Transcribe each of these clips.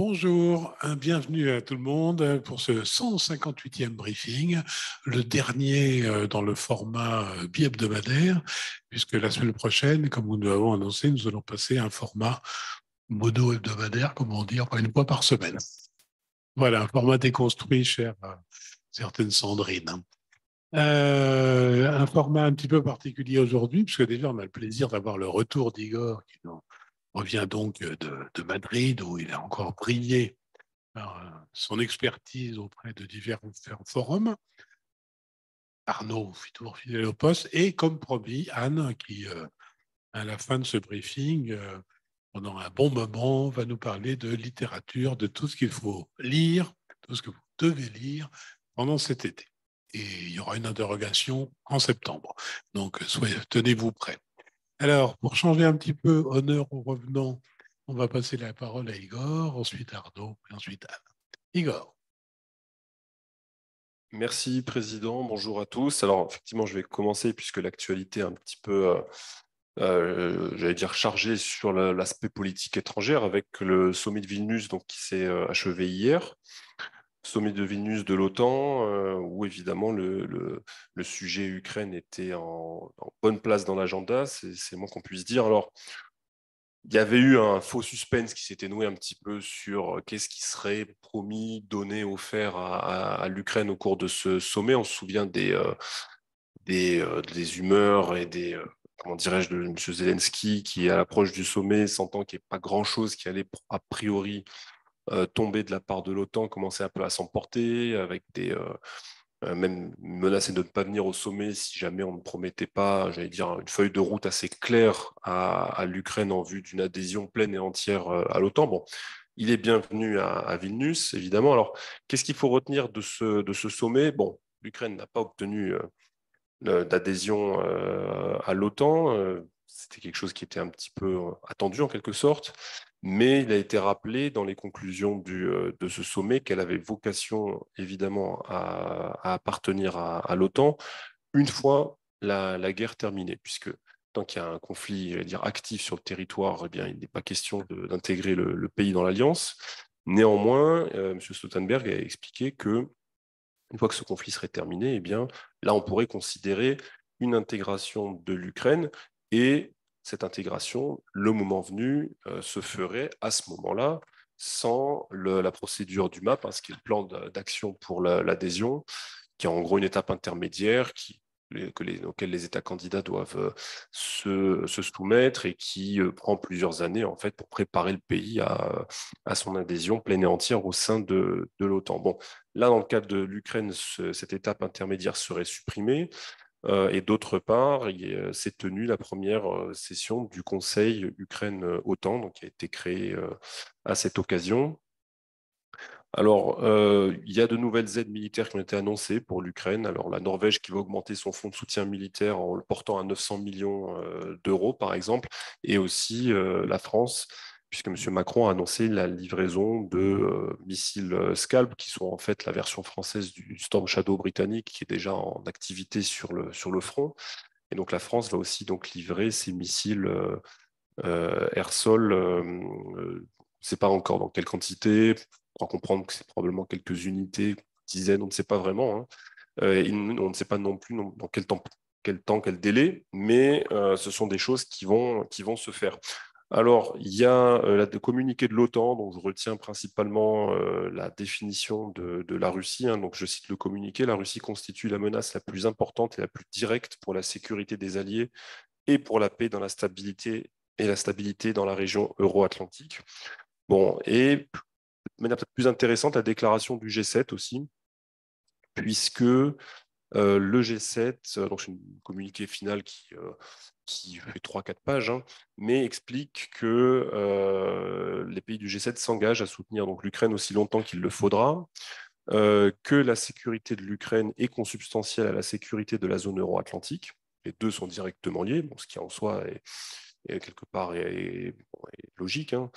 Bonjour, bienvenue à tout le monde pour ce 158e briefing, le dernier dans le format bi-hebdomadaire, puisque la semaine prochaine, comme nous l'avons annoncé, nous allons passer à un format mono-hebdomadaire, comment dire, une fois par semaine. Voilà, un format déconstruit, cher à certaines Sandrine. Un format un petit peu particulier aujourd'hui, puisque déjà on a le plaisir d'avoir le retour d'Igor, qui nous revient donc de Madrid, où il a encore brillé par son expertise auprès de divers forums. Arnaud, toujours fidèle au poste, et comme promis, Anne, qui, à la fin de ce briefing, pendant un bon moment, va nous parler de littérature, de tout ce qu'il faut lire, tout ce que vous devez lire pendant cet été. Et il y aura une interrogation en septembre. Donc, tenez-vous prêts. Alors, pour changer un petit peu, honneur aux revenants, on va passer la parole à Igor, ensuite Arnaud, et ensuite Anne. Igor. Merci, Président. Bonjour à tous. Alors, effectivement, je vais commencer puisque l'actualité est un petit peu, j'allais dire, chargée sur l'aspect politique étrangère avec le sommet de Vilnius donc, qui s'est achevé hier. Sommet de Vilnius de l'OTAN, où évidemment le sujet Ukraine était en bonne place dans l'agenda, c'est moins qu'on puisse dire. Alors, il y avait eu un faux suspense qui s'était noué un petit peu sur qu'est-ce qui serait promis, donné, offert à l'Ukraine au cours de ce sommet. On se souvient des humeurs et comment dirais-je, de M. Zelensky qui, à l'approche du sommet, sentant qu'il n'y ait pas grand-chose qui allait a priori tomber de la part de l'OTAN, commençait un peu à s'emporter avec même menacé de ne pas venir au sommet si jamais on ne promettait pas, j'allais dire, une feuille de route assez claire à l'Ukraine en vue d'une adhésion pleine et entière à l'OTAN. Bon, il est bienvenu à Vilnius, évidemment. Alors, qu'est-ce qu'il faut retenir de ce sommet? Bon, l'Ukraine n'a pas obtenu d'adhésion à l'OTAN. C'était quelque chose qui était un petit peu attendu en quelque sorte, mais il a été rappelé dans les conclusions de ce sommet qu'elle avait vocation évidemment à appartenir à l'OTAN une fois la guerre terminée, puisque tant qu'il y a un conflit, je vais dire, actif sur le territoire, eh bien, il n'est pas question d'intégrer le pays dans l'alliance. Néanmoins, M. Stoltenberg a expliqué que une fois que ce conflit serait terminé, eh bien, là, on pourrait considérer une intégration de l'Ukraine et cette intégration, le moment venu, se ferait à ce moment-là sans la procédure du MAP, hein, ce qui est le plan d'action pour l'adhésion, qui est en gros une étape intermédiaire auquel les États candidats doivent se soumettre et qui prend plusieurs années en fait pour préparer le pays à son adhésion pleine et entière au sein de l'OTAN. Bon, là, dans le cadre de l'Ukraine, cette étape intermédiaire serait supprimée. Et d'autre part, s'est tenue la première session du Conseil Ukraine-OTAN, donc qui a été créé à cette occasion. Alors, il y a de nouvelles aides militaires qui ont été annoncées pour l'Ukraine. Alors, la Norvège qui va augmenter son fonds de soutien militaire en le portant à 900 millions d'euros, par exemple, et aussi la France, puisque M. Macron a annoncé la livraison de missiles Scalp, qui sont en fait la version française du Storm Shadow britannique, qui est déjà en activité sur le front. Et donc, la France va aussi donc livrer ces missiles air-sol. On ne sait pas encore dans quelle quantité. On croit comprendre que c'est probablement quelques unités, dizaines, on ne sait pas vraiment. Hein. On ne sait pas non plus dans quel temps, quel délai, mais ce sont des choses qui vont se faire. Alors, il y a le communiqué de l'OTAN, dont je retiens principalement la définition de la Russie. Hein. Donc, je cite le communiqué: la Russie constitue la menace la plus importante et la plus directe pour la sécurité des alliés et pour la paix dans la stabilité dans la région euro-atlantique. Bon, et de manière peut-être plus intéressante, la déclaration du G7 aussi, puisque le G7, donc c'est un communiqué final qui fait 3-4 pages, hein, mais explique que les pays du G7 s'engagent à soutenir donc l'Ukraine aussi longtemps qu'il le faudra, que la sécurité de l'Ukraine est consubstantielle à la sécurité de la zone euro-atlantique. Les deux sont directement liés, bon, ce qui en soi est quelque part est logique. Hein.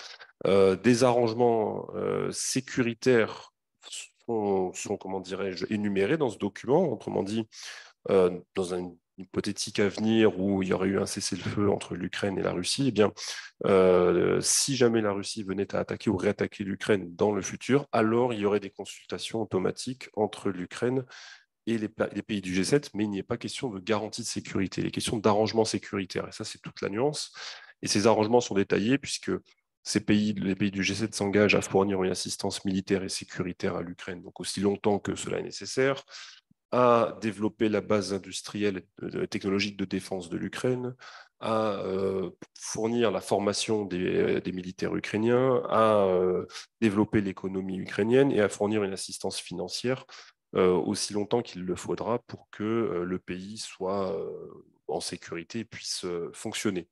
Des arrangements sécuritaires sont, comment dirais-je, énumérés dans ce document. Autrement dit, dans une hypothétique avenir où il y aurait eu un cessez-le-feu entre l'Ukraine et la Russie, eh bien, si jamais la Russie venait à attaquer ou réattaquer l'Ukraine dans le futur, alors il y aurait des consultations automatiques entre l'Ukraine et les pays du G7, mais il n'y est pas question de garantie de sécurité, il est question d'arrangement sécuritaire. Et ça, c'est toute la nuance. Et ces arrangements sont détaillés puisque les pays du G7 s'engagent à fournir une assistance militaire et sécuritaire à l'Ukraine, donc aussi longtemps que cela est nécessaire, à développer la base industrielle et technologique de défense de l'Ukraine, à fournir la formation des militaires ukrainiens, à développer l'économie ukrainienne et à fournir une assistance financière aussi longtemps qu'il le faudra pour que le pays soit en sécurité et puisse fonctionner.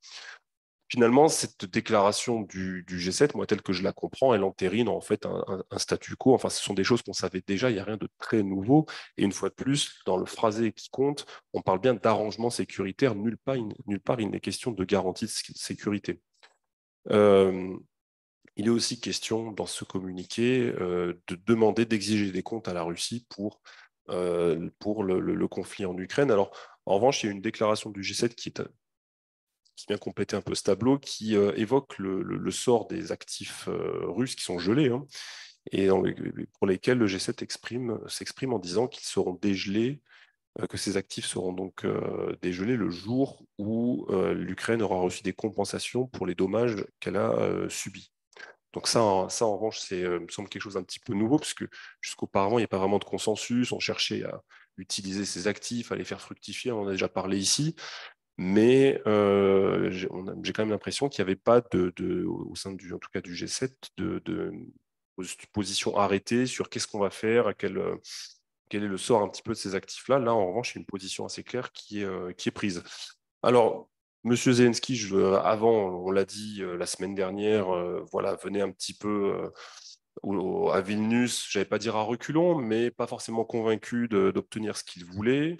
Finalement, cette déclaration du G7, moi, telle que je la comprends, elle entérine en fait un statu quo. Enfin, ce sont des choses qu'on savait déjà, il n'y a rien de très nouveau. Et une fois de plus, dans le phrasé qui compte, on parle bien d'arrangement sécuritaire. Nulle part il n'est question de garantie de sécurité. Il est aussi question, dans ce communiqué, de demander, d'exiger des comptes à la Russie pour le conflit en Ukraine. Alors, en revanche, il y a une déclaration du G7 qui vient compléter un peu ce tableau, qui évoque le sort des actifs russes qui sont gelés, hein, et pour lesquels le G7 s'exprime en disant qu'ils seront dégelés, que ces actifs seront donc dégelés le jour où l'Ukraine aura reçu des compensations pour les dommages qu'elle a subis. Donc ça, en revanche, me semble quelque chose d'un petit peu nouveau, puisque jusqu'auparavant, il n'y a pas vraiment de consensus. On cherchait à utiliser ces actifs, à les faire fructifier. On en a déjà parlé ici. Mais j'ai quand même l'impression qu'il n'y avait pas au sein en tout cas du G7 de position arrêtée sur qu'est-ce qu'on va faire, quel est le sort un petit peu de ces actifs-là. Là, en revanche, il y a une position assez claire qui est prise. Alors, Monsieur Zelensky, avant, on l'a dit la semaine dernière, voilà, venait un petit peu à Vilnius, je n'allais pas dire à reculons, mais pas forcément convaincu d'obtenir ce qu'il voulait.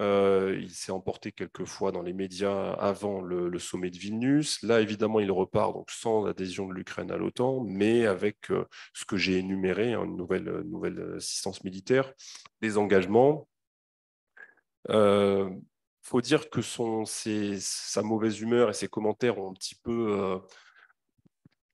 Il s'est emporté quelques fois dans les médias avant le sommet de Vilnius. Là, évidemment, il repart donc sans adhésion de l'Ukraine à l'OTAN, mais avec ce que j'ai énuméré, hein, une nouvelle assistance militaire, des engagements. Faut dire que sa mauvaise humeur et ses commentaires ont un petit peu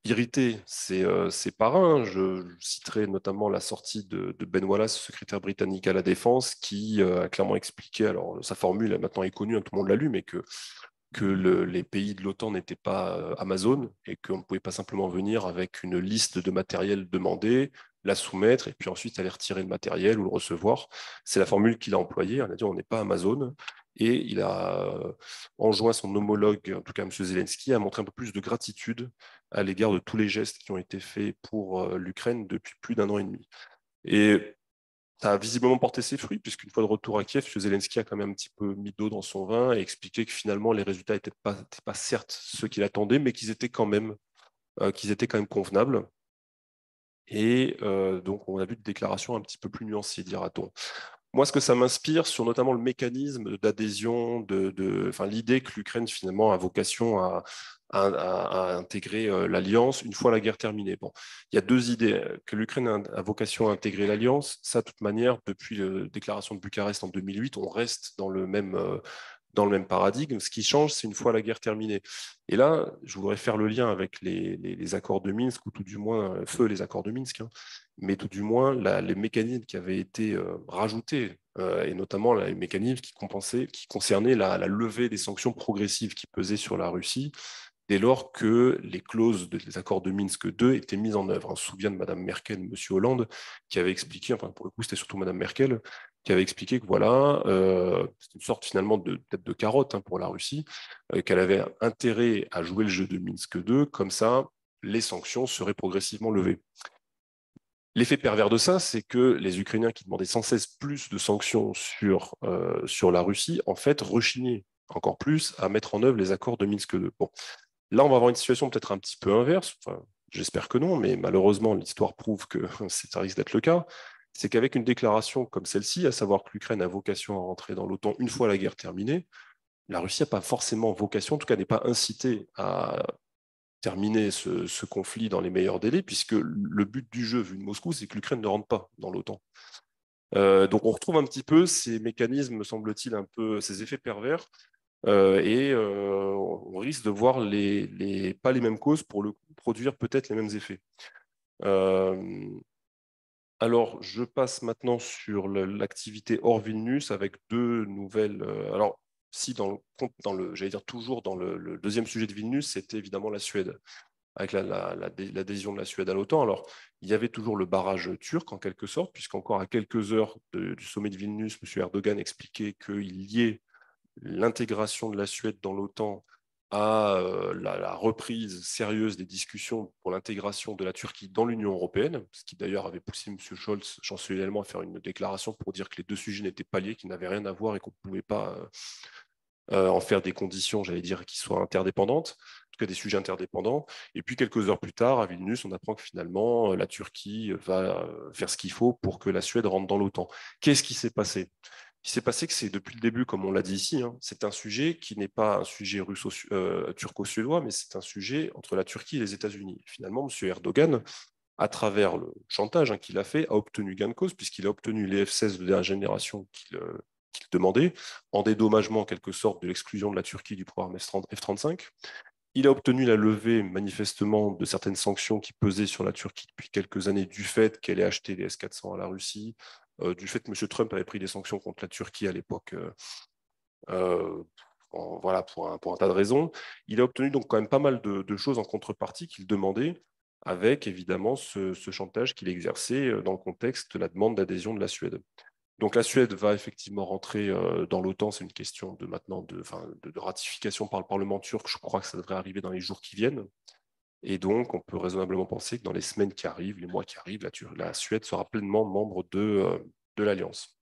irrité ses parrains. Je citerai notamment la sortie de Ben Wallace, secrétaire britannique à la Défense, qui a clairement expliqué, alors sa formule maintenant est connue, hein, tout le monde l'a lu, mais que les pays de l'OTAN n'étaient pas Amazon et qu'on ne pouvait pas simplement venir avec une liste de matériel demandé, la soumettre et puis ensuite aller retirer le matériel ou le recevoir. C'est la formule qu'il a employée. Il a dit on n'est pas Amazon. Et il a enjoint son homologue, en tout cas M. Zelensky, à montrer un peu plus de gratitude à l'égard de tous les gestes qui ont été faits pour l'Ukraine depuis plus d'1 an et demi. Et ça a visiblement porté ses fruits, puisqu'une fois de retour à Kiev, M. Zelensky a quand même un petit peu mis d'eau dans son vin et expliqué que finalement les résultats n'étaient pas certes ceux qu'il attendait, mais qu'ils étaient quand même convenables. Et donc on a vu des déclarations un petit peu plus nuancées, dira-t-on. Moi, ce que ça m'inspire sur notamment le mécanisme d'adhésion, enfin, l'idée que l'Ukraine finalement a vocation à intégrer l'Alliance une fois la guerre terminée. Bon, il y a deux idées. Que l'Ukraine a vocation à intégrer l'Alliance, ça, de toute manière, depuis la déclaration de Bucarest en 2008, on reste dans le même paradigme. Ce qui change, c'est une fois la guerre terminée. Et là, je voudrais faire le lien avec les accords de Minsk, ou tout du moins, les accords de Minsk, hein, mais tout du moins les mécanismes qui avaient été rajoutés, et notamment les mécanismes qui concernaient la levée des sanctions progressives qui pesaient sur la Russie, dès lors que les clauses des accords de Minsk II étaient mises en œuvre. On se souvient de Mme Merkel, M. Hollande, qui avait expliqué, enfin pour le coup c'était surtout Mme Merkel, qui avait expliqué que voilà, c'est une sorte finalement peut-être de carotte, hein, pour la Russie, qu'elle avait intérêt à jouer le jeu de Minsk II, comme ça les sanctions seraient progressivement levées. L'effet pervers de ça, c'est que les Ukrainiens qui demandaient sans cesse plus de sanctions sur la Russie, en fait, rechignaient encore plus à mettre en œuvre les accords de Minsk II. Bon, là, on va avoir une situation peut-être un petit peu inverse. Enfin, j'espère que non, mais malheureusement, l'histoire prouve que ça risque d'être le cas. C'est qu'avec une déclaration comme celle-ci, à savoir que l'Ukraine a vocation à rentrer dans l'OTAN une fois la guerre terminée, la Russie n'a pas forcément vocation, en tout cas n'est pas incitée à terminer ce conflit dans les meilleurs délais, puisque le but du jeu, vu de Moscou, c'est que l'Ukraine ne rentre pas dans l'OTAN. Donc on retrouve un petit peu ces mécanismes, me semble-t-il, un peu ces effets pervers, on risque de voir pas les mêmes causes pour le coup, produire peut-être les mêmes effets. Alors, je passe maintenant sur l'activité hors Vilnius avec deux nouvelles. Alors, si j'allais dire toujours dans le deuxième sujet de Vilnius, c'était évidemment la Suède, avec l'adhésion de la Suède à l'OTAN. Alors, il y avait toujours le barrage turc en quelque sorte, puisqu'encore à quelques heures du sommet de Vilnius, M. Erdogan expliquait qu'il liait l'intégration de la Suède dans l'OTAN à la reprise sérieuse des discussions pour l'intégration de la Turquie dans l'Union européenne, ce qui d'ailleurs avait poussé M. Scholz, chancelier allemand, à faire une déclaration pour dire que les deux sujets n'étaient pas liés, qu'ils n'avaient rien à voir et qu'on ne pouvait pas en faire des conditions, j'allais dire, qui soient interdépendantes, en tout cas des sujets interdépendants. Et puis quelques heures plus tard, à Vilnius, on apprend que finalement, la Turquie va faire ce qu'il faut pour que la Suède rentre dans l'OTAN. Qu'est-ce qui s'est passé? Il s'est passé que c'est depuis le début, comme on l'a dit ici, hein, c'est un sujet qui n'est pas un sujet turco-suédois, mais c'est un sujet entre la Turquie et les États-Unis. Finalement, M. Erdogan, à travers le chantage qu'il a fait, a obtenu gain de cause, puisqu'il a obtenu les F-16 de dernière génération qu'il demandait, en dédommagement en quelque sorte de l'exclusion de la Turquie du programme F-35. Il a obtenu la levée manifestement de certaines sanctions qui pesaient sur la Turquie depuis quelques années du fait qu'elle ait acheté des S-400 à la Russie, du fait que M. Trump avait pris des sanctions contre la Turquie à l'époque, euh, voilà, pour un tas de raisons. Il a obtenu donc quand même pas mal de choses en contrepartie qu'il demandait, avec évidemment ce chantage qu'il exerçait dans le contexte de la demande d'adhésion de la Suède. Donc la Suède va effectivement rentrer dans l'OTAN, c'est une question de maintenant de ratification par le Parlement turc, je crois que ça devrait arriver dans les jours qui viennent. Et donc on peut raisonnablement penser que dans les semaines qui arrivent, les mois qui arrivent, la Suède sera pleinement membre de l'Alliance.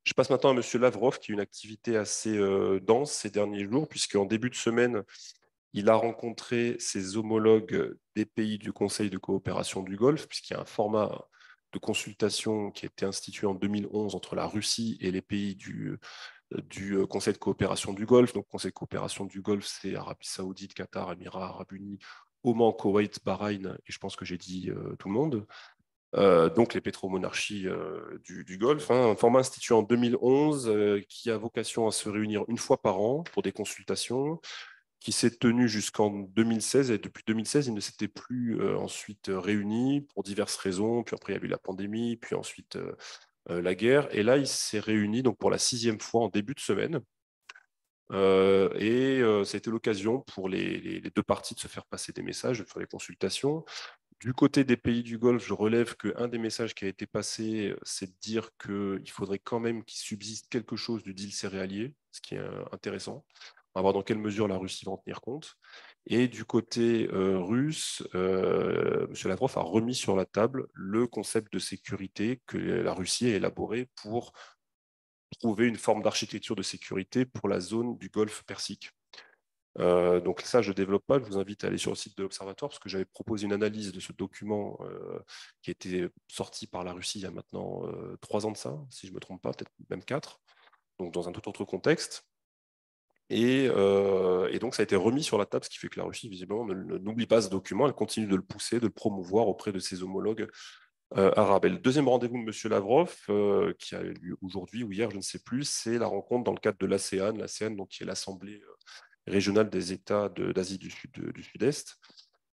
Je passe maintenant à M. Lavrov, qui a une activité assez dense ces derniers jours, puisqu'en début de semaine, il a rencontré ses homologues des pays du Conseil de coopération du Golfe, puisqu'il y a un format de consultation qui a été institué en 2011 entre la Russie et les pays du Conseil de coopération du Golfe. Donc, Conseil de coopération du Golfe, c'est Arabie Saoudite, Qatar, Émirats Arabes Unis, Oman, Koweït, Bahreïn, et je pense que j'ai dit tout le monde. Donc les pétromonarchies du Golfe, hein, un format institué en 2011 qui a vocation à se réunir une fois par an pour des consultations, qui s'est tenu jusqu'en 2016, et depuis 2016, il ne s'était plus ensuite réuni pour diverses raisons, puis après il y a eu la pandémie, puis ensuite la guerre, et là il s'est réuni donc pour la 6e fois en début de semaine, ça a été l'occasion pour les deux parties de se faire passer des messages, de faire des consultations. Du côté des pays du Golfe, je relève qu'un des messages qui a été passé, c'est de dire qu'il faudrait quand même qu'il subsiste quelque chose du deal céréalier, ce qui est intéressant. On va voir dans quelle mesure la Russie va en tenir compte. Et du côté russe, M. Lavrov a remis sur la table le concept de sécurité que la Russie a élaboré pour trouver une forme d'architecture de sécurité pour la zone du Golfe Persique. Donc ça, je ne développe pas. Je vous invite à aller sur le site de l'Observatoire parce que j'avais proposé une analyse de ce document qui a été sorti par la Russie il y a maintenant 3 ans de ça, si je ne me trompe pas, peut-être même 4, donc dans un tout autre contexte. Et donc ça a été remis sur la table, ce qui fait que la Russie, visiblement, n'oublie pas ce document, elle continue de le pousser, de le promouvoir auprès de ses homologues arabes. Et le deuxième rendez-vous de M. Lavrov, qui a eu lieu aujourd'hui ou hier, je ne sais plus, c'est la rencontre dans le cadre de l'ASEAN, donc, qui est l'Assemblée régionale des États d'Asie du Sud-Est.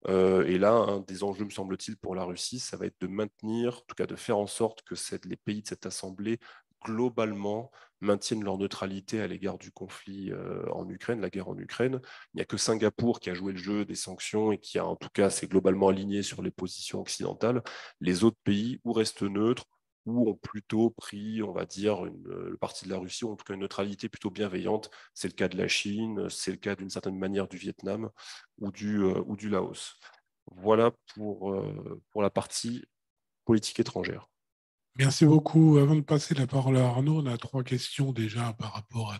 Et là, un des enjeux, me semble-t-il, pour la Russie, ça va être de maintenir, en tout cas de faire en sorte que les pays de cette assemblée, globalement, maintiennent leur neutralité à l'égard du conflit en Ukraine, la guerre en Ukraine. Il n'y a que Singapour qui a joué le jeu des sanctions et qui a, en tout cas, s'est globalement aligné sur les positions occidentales. Les autres pays ou restent neutres ou ont plutôt pris, on va dire, le parti de la Russie, ou en tout cas une neutralité plutôt bienveillante. C'est le cas de la Chine, c'est le cas d'une certaine manière du Vietnam ou du Laos. Voilà pour la partie politique étrangère. Merci beaucoup. Avant de passer la parole à Arnaud, on a trois questions déjà par rapport à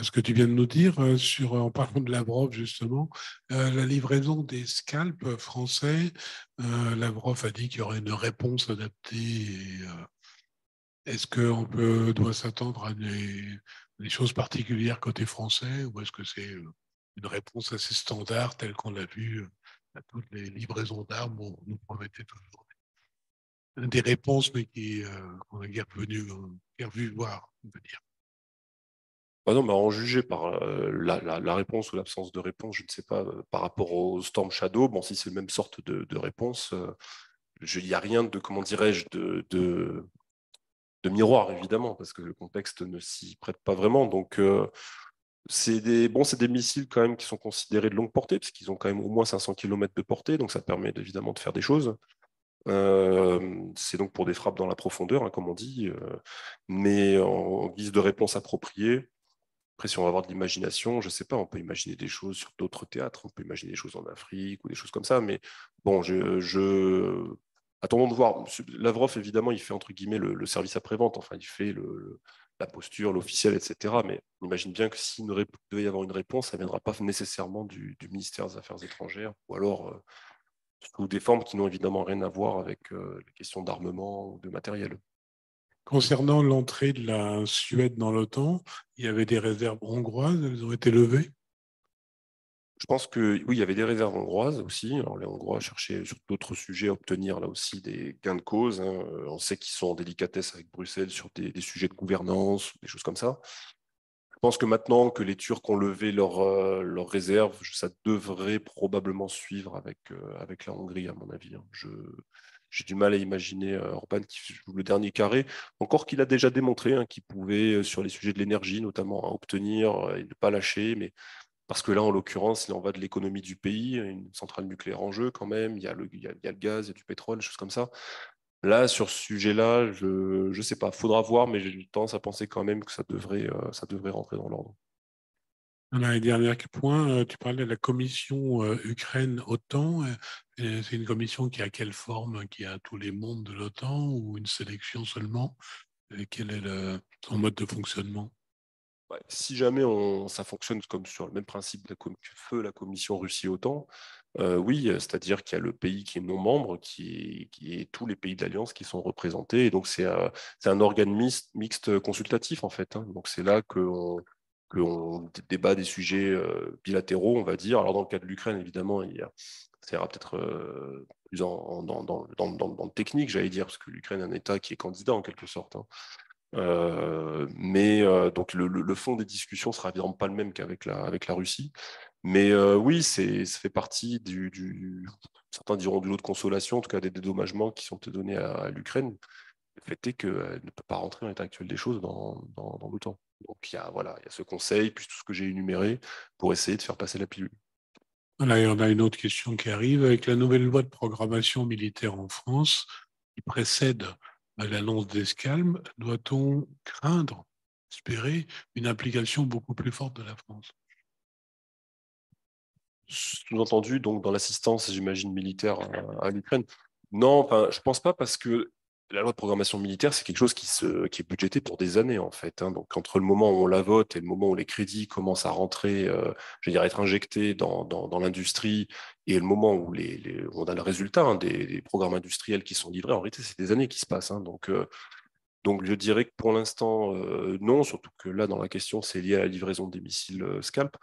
ce que tu viens de nous dire en parlant de Lavrov justement. La livraison des scalps français, Lavrov a dit qu'il y aurait une réponse adaptée. Est-ce qu'on doit s'attendre à des choses particulières côté français ou est-ce que c'est une réponse assez standard telle qu'on l'a vu à toutes les livraisons d'armes où on nous promettait toujours? des réponses, mais qu'on n'a guère vu voir, on peut dire. Ah non, mais en juger par la réponse ou l'absence de réponse, je ne sais pas, par rapport au Storm Shadow, bon, si c'est la même sorte de réponse, il n'y a rien de, comment dirais-je, de miroir, évidemment, parce que le contexte ne s'y prête pas vraiment. Donc, c'est des missiles quand même qui sont considérés de longue portée, parce qu'ils ont quand même au moins 500 km de portée, donc ça permet évidemment de faire des choses. C'est donc pour des frappes dans la profondeur, hein, comme on dit, mais en guise de réponse appropriée. Après, si on va avoir de l'imagination, je ne sais pas, on peut imaginer des choses sur d'autres théâtres, on peut imaginer des choses en Afrique ou des choses comme ça, mais bon, attendons de voir. Lavrov, évidemment, il fait entre guillemets le service après-vente, enfin, il fait la posture, l'officiel, etc. Mais on imagine bien que s'il devait y avoir une réponse, ça ne viendra pas nécessairement du ministère des Affaires étrangères, ou alors sous des formes qui n'ont évidemment rien à voir avec les questions d'armement ou de matériel. Concernant l'entrée de la Suède dans l'OTAN, il y avait des réserves hongroises, elles ont été levées. Je pense que oui, il y avait des réserves hongroises aussi. Alors, les Hongrois cherchaient sur d'autres sujets à obtenir là aussi des gains de cause, hein. On sait qu'ils sont en délicatesse avec Bruxelles sur des sujets de gouvernance, des choses comme ça. Je pense que maintenant que les Turcs ont levé leurs réserves, ça devrait probablement suivre avec la Hongrie, à mon avis, hein. J'ai du mal à imaginer Orban qui joue le dernier carré, encore qu'il a déjà démontré, hein, qu'il pouvait, sur les sujets de l'énergie notamment, obtenir et ne pas lâcher, mais parce que là, en l'occurrence, il en va de l'économie du pays, une centrale nucléaire en jeu quand même, il y a le gaz, il y a du pétrole, des choses comme ça. Là, sur ce sujet-là, je ne sais pas, faudra voir, mais j'ai tendance à penser quand même que ça devrait rentrer dans l'ordre. Voilà, et dernier point, tu parlais de la commission Ukraine-OTAN. C'est une commission qui a quelle forme? Qui a tous les membres de l'OTAN ou une sélection seulement? Et quel est son mode de fonctionnement? Ouais, si jamais ça fonctionne comme sur le même principe que feu la commission Russie-OTAN, oui, c'est-à-dire qu'il y a le pays qui est non membre, qui est tous les pays de l'Alliance qui sont représentés. Et donc, c'est un organe mixte consultatif, en fait, hein. Donc, c'est là qu'on débat des sujets bilatéraux, on va dire. Alors, dans le cas de l'Ukraine, évidemment, ça ira peut-être plus dans le technique, j'allais dire, parce que l'Ukraine est un État qui est candidat, en quelque sorte, hein. Mais donc le fond des discussions sera évidemment pas le même qu'avec avec la Russie. Mais oui, ça fait partie certains diront du lot de consolation, en tout cas des dédommagements qui sont donnés à l'Ukraine. Le fait est qu'elle ne peut pas rentrer en l'état actuel des choses dans l'OTAN. Donc voilà, il y a ce conseil, puis tout ce que j'ai énuméré pour essayer de faire passer la pilule. Voilà, et on a une autre question qui arrive. Avec la nouvelle loi de programmation militaire en France, qui précède à l'annonce d'Escalme, doit-on craindre, espérer, une implication beaucoup plus forte de la France? Sous-entendu, donc dans l'assistance, j'imagine, militaire à l'Ukraine. Non, enfin, je pense pas parce que la loi de programmation militaire, c'est quelque chose qui est budgété pour des années, en fait, hein. Donc, entre le moment où on la vote et le moment où les crédits commencent à rentrer, je veux dire, être injectés dans l'industrie et le moment où on a le résultat, hein, des programmes industriels qui sont livrés, en réalité, c'est des années qui se passent, hein. Donc, je dirais que pour l'instant, non, surtout que là, dans la question, c'est lié à la livraison des missiles Scalp.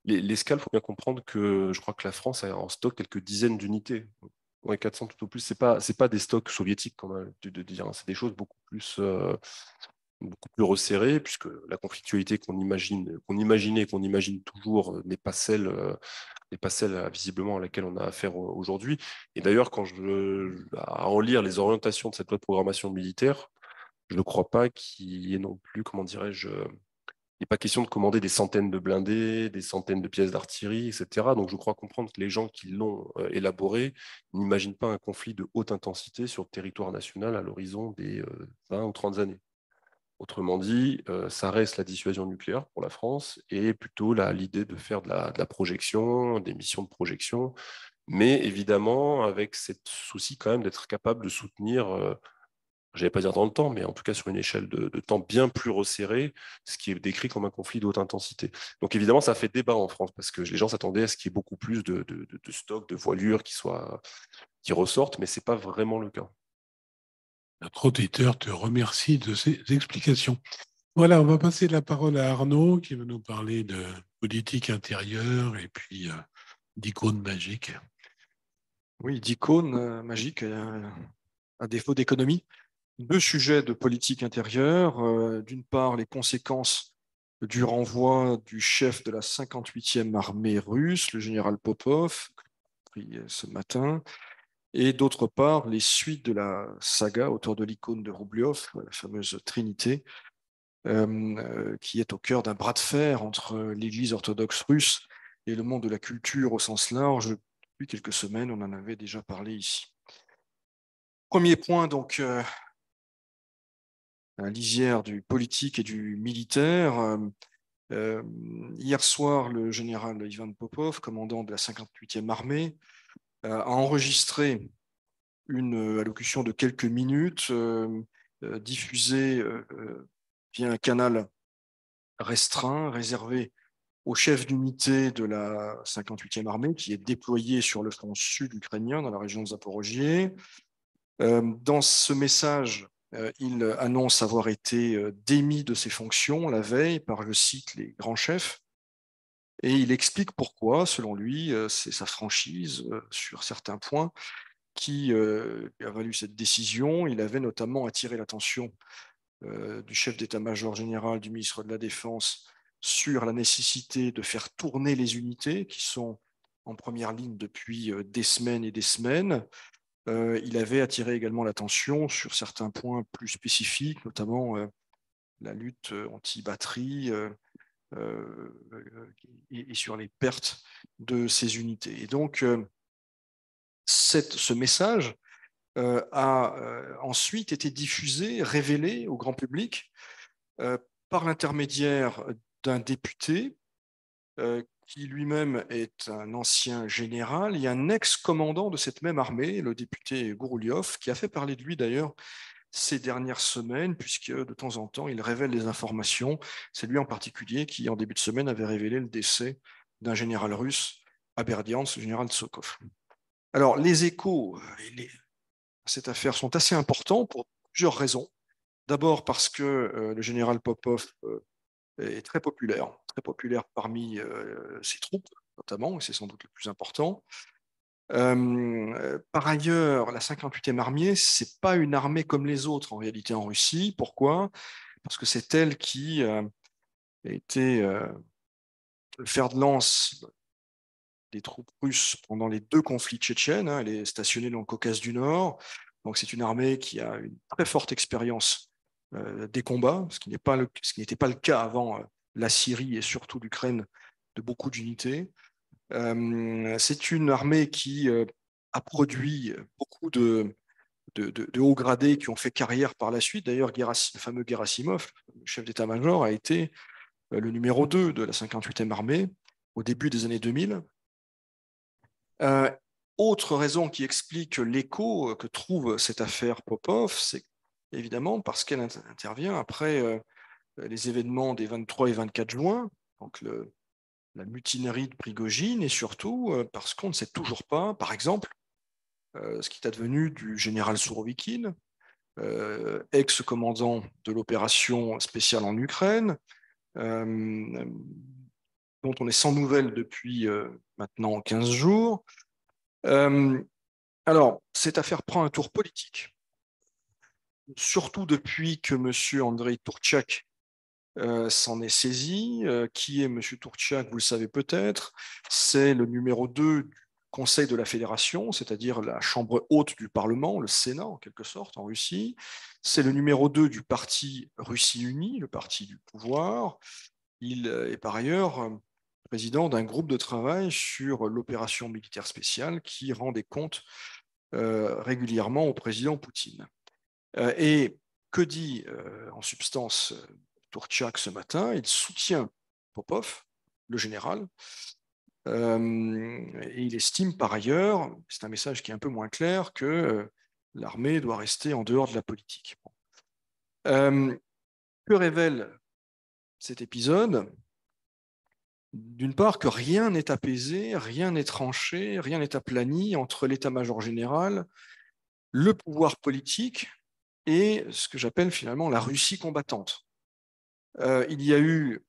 Les Scalp, il faut bien comprendre que je crois que la France a en stock quelques dizaines d'unités. Ouais, 400 tout au plus. C'est pas des stocks soviétiques, comme on a l'habitude de dire, hein. C'est des choses beaucoup plus resserrées, puisque la conflictualité qu'on imaginait, qu'on imagine toujours, n'est pas celle visiblement à laquelle on a affaire aujourd'hui. Et d'ailleurs, à en lire les orientations de cette loi de programmation militaire, je ne crois pas qu'il y ait non plus, comment dirais-je, il n'est pas question de commander des centaines de blindés, des centaines de pièces d'artillerie, etc. Donc je crois comprendre que les gens qui l'ont élaboré n'imaginent pas un conflit de haute intensité sur le territoire national à l'horizon des 20 ou 30 années. Autrement dit, ça reste la dissuasion nucléaire pour la France et plutôt l'idée de faire de la projection, des missions de projection, mais évidemment avec cette souci quand même d'être capable de soutenir je vais pas dire dans le temps, mais en tout cas sur une échelle de temps bien plus resserrée, ce qui est décrit comme un conflit de haute intensité. Donc évidemment, ça fait débat en France, parce que les gens s'attendaient à ce qu'il y ait beaucoup plus de stocks, de voilures qui ressortent, mais ce n'est pas vraiment le cas. Notre auditeur te remercie de ces explications. Voilà, on va passer la parole à Arnaud qui va nous parler de politique intérieure et puis d'icônes magiques. Oui, d'icônes magiques. à défaut d'économie, deux sujets de politique intérieure. D'une part, les conséquences du renvoi du chef de la 58e armée russe, le général Popov, pris ce matin, et d'autre part, les suites de la saga autour de l'icône de Roubliov, la fameuse Trinité, qui est au cœur d'un bras de fer entre l'Église orthodoxe russe et le monde de la culture au sens large. Depuis quelques semaines, on en avait déjà parlé ici. Premier point, donc, à la lisière du politique et du militaire. Hier soir, le général Ivan Popov, commandant de la 58e armée, a enregistré une allocution de quelques minutes diffusée via un canal restreint, réservé au chef d'unité de la 58e armée, qui est déployé sur le front sud ukrainien, dans la région de Zaporogié. Dans ce message, il annonce avoir été démis de ses fonctions la veille par, je cite, les grands chefs. Et il explique pourquoi, selon lui, c'est sa franchise sur certains points qui a valu cette décision. Il avait notamment attiré l'attention du chef d'état-major général, du ministre de la Défense, sur la nécessité de faire tourner les unités qui sont en première ligne depuis des semaines et des semaines. Il avait attiré également l'attention sur certains points plus spécifiques, notamment la lutte anti-batterie et sur les pertes de ces unités. Et donc, ce message a ensuite été diffusé, révélé au grand public par l'intermédiaire d'un député qui lui-même est un ancien général et un ex-commandant de cette même armée, le député Gourouliov, qui a fait parler de lui d'ailleurs ces dernières semaines, puisque de temps en temps, il révèle des informations. C'est lui en particulier qui, en début de semaine, avait révélé le décès d'un général russe à Berdiansk, le général Tsokov. Alors, les échos à cette affaire sont assez importants pour plusieurs raisons. D'abord parce que le général Popov est très populaire parmi ses troupes, notamment, et c'est sans doute le plus important. Par ailleurs, la 58e armée, ce n'est pas une armée comme les autres en réalité en Russie. Pourquoi? Parce que c'est elle qui a été le fer de lance des troupes russes pendant les deux conflits tchétchènes. Elle est stationnée dans le Caucase du Nord. Donc c'est une armée qui a une très forte expérience des combats, ce qui n'était pas le cas avant la Syrie et surtout l'Ukraine de beaucoup d'unités. C'est une armée qui a produit beaucoup de hauts gradés qui ont fait carrière par la suite. D'ailleurs, le fameux Gerasimov, le chef d'état-major, a été le numéro 2 de la 58e armée au début des années 2000. Autre raison qui explique l'écho que trouve cette affaire Popov, c'est évidemment parce qu'elle intervient après les événements des 23 et 24 juin, donc la mutinerie de Prigojine, et surtout parce qu'on ne sait toujours pas, par exemple, ce qui est advenu du général Sourovikine, ex-commandant de l'opération spéciale en Ukraine, dont on est sans nouvelles depuis maintenant 15 jours. Alors, cette affaire prend un tour politique, surtout depuis que M. Andrei Tourtchak s'en est saisi. Qui est M. Tourtchak? Vous le savez peut-être. C'est le numéro 2 du Conseil de la Fédération, c'est-à-dire la chambre haute du Parlement, le Sénat en quelque sorte en Russie. C'est le numéro 2 du parti Russie Unie, le parti du pouvoir. Il est par ailleurs président d'un groupe de travail sur l'opération militaire spéciale qui rend des comptes régulièrement au président Poutine. Et que dit en substance Tourtchak ce matin? Il soutient Popov, le général, et il estime par ailleurs, c'est un message qui est un peu moins clair, que l'armée doit rester en dehors de la politique. Que révèle cet épisode? D'une part, que rien n'est apaisé, rien n'est tranché, rien n'est aplani entre l'état-major général, le pouvoir politique et ce que j'appelle finalement la Russie combattante. Il y a eu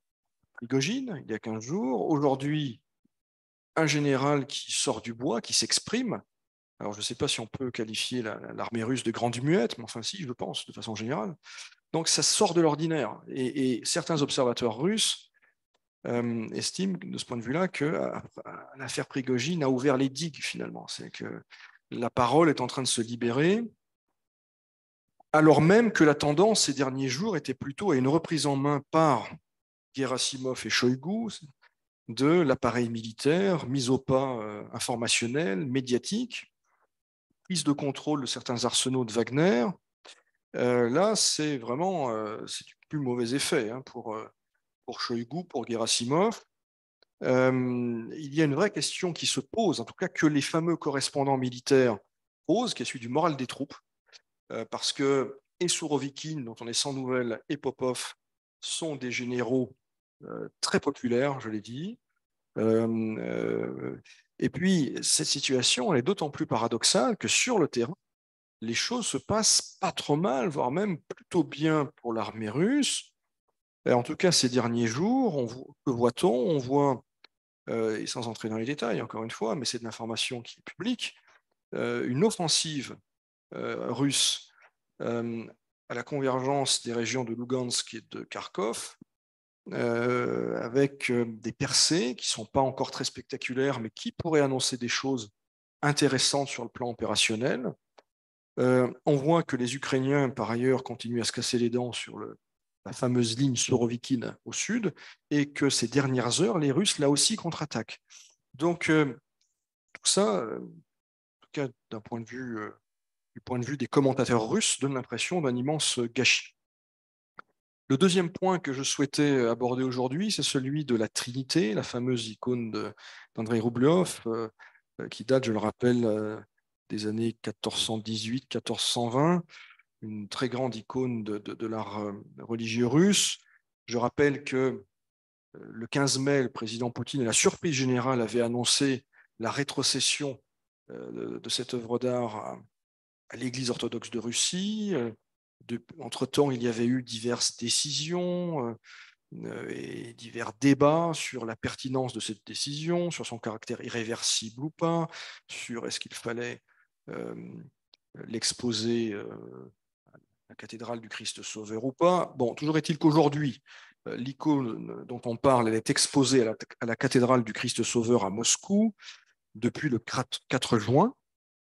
Prigojine, il y a 15 jours. Aujourd'hui, un général qui sort du bois, qui s'exprime Alors, je ne sais pas si on peut qualifier l'armée russe de grande muette, mais enfin si, je le pense, de façon générale. Donc, ça sort de l'ordinaire. Et certains observateurs russes estiment, de ce point de vue-là, que l'affaire Prigojine a ouvert les digues, finalement. C'est que la parole est en train de se libérer, alors même que la tendance ces derniers jours était plutôt à une reprise en main par Gerasimov et Shoigu de l'appareil militaire, mise au pas informationnel, médiatique, prise de contrôle de certains arsenaux de Wagner. Là, c'est vraiment c'est du plus mauvais effet pour Shoigu, pour Gerasimov. Il y a une vraie question qui se pose, en tout cas que les fameux correspondants militaires posent, qui est celui du moral des troupes, parce que et Sourovikine, dont on est sans nouvelles, et Popov sont des généraux très populaires, je l'ai dit. Et puis, cette situation elle est d'autant plus paradoxale que sur le terrain, les choses se passent pas trop mal, voire même plutôt bien pour l'armée russe. Et en tout cas, ces derniers jours, que voit-on? On voit, et sans entrer dans les détails, encore une fois, mais c'est de l'information qui est publique, une offensive russe à la convergence des régions de Lugansk et de Kharkov, avec des percées qui ne sont pas encore très spectaculaires, mais qui pourraient annoncer des choses intéressantes sur le plan opérationnel. On voit que les Ukrainiens, par ailleurs, continuent à se casser les dents sur la fameuse ligne Sourovikine au sud, et que ces dernières heures, les Russes, là aussi, contre-attaquent. Donc, tout ça, en tout cas, du point de vue des commentateurs russes, donne l'impression d'un immense gâchis. Le deuxième point que je souhaitais aborder aujourd'hui, c'est celui de la Trinité, la fameuse icône d'Andrei Roubliov, qui date, je le rappelle, des années 1418-1420, une très grande icône de l'art religieux russe. Je rappelle que le 15 mai, le président Poutine, à la surprise générale, avait annoncé la rétrocession de cette œuvre d'art à l'Église orthodoxe de Russie. Entre-temps, il y avait eu diverses décisions et divers débats sur la pertinence de cette décision, sur son caractère irréversible ou pas, sur est-ce qu'il fallait l'exposer à la cathédrale du Christ Sauveur ou pas. Bon, toujours est-il qu'aujourd'hui, l'icône dont on parle, elle est exposée à la cathédrale du Christ Sauveur à Moscou depuis le 4 juin.